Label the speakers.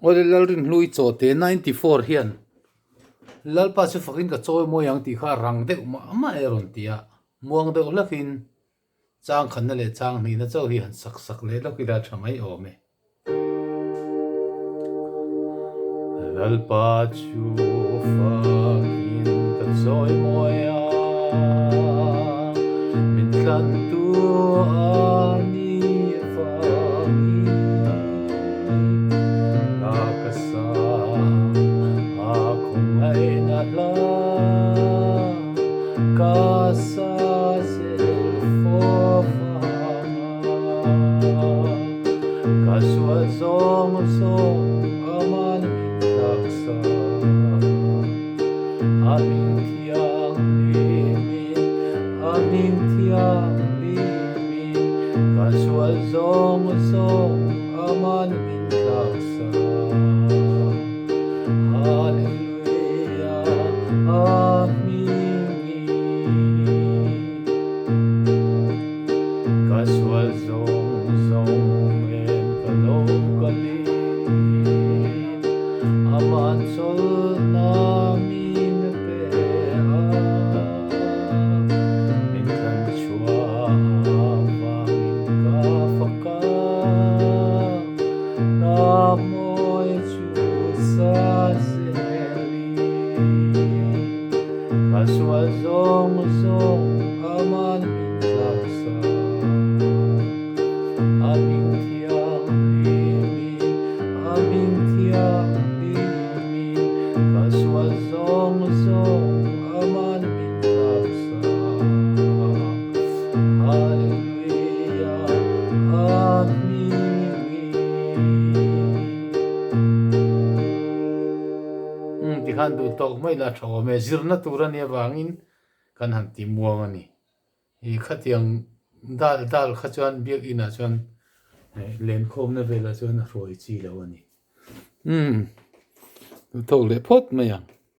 Speaker 1: Ore lalrin hlui chote 94 hian lalpa se fakin ka choi muang ti kha rang de ma eron tia muang de lakin chang khan na le chang ni na chaw hi han sak sak le lokira thamai ome lalpa chu fakin ka choi muang min tlan tu ani Casa Casual song aman laksa aming tiang limin casual song aman laksa hallelujah casual zong en kalong kalin aman sol namin pe minkan chua vangin ka faka namoy chu sa seli casual zong aman laksa aming tiang limin casual song aman laksa hallelujah ti khan du tok mai la thaw me zirna turan ya wangin kan han ti muang ani I khatiang dal khachuan biak ina chuan len khom na vela chuan roi chi lo ani tu thok le phot mai ang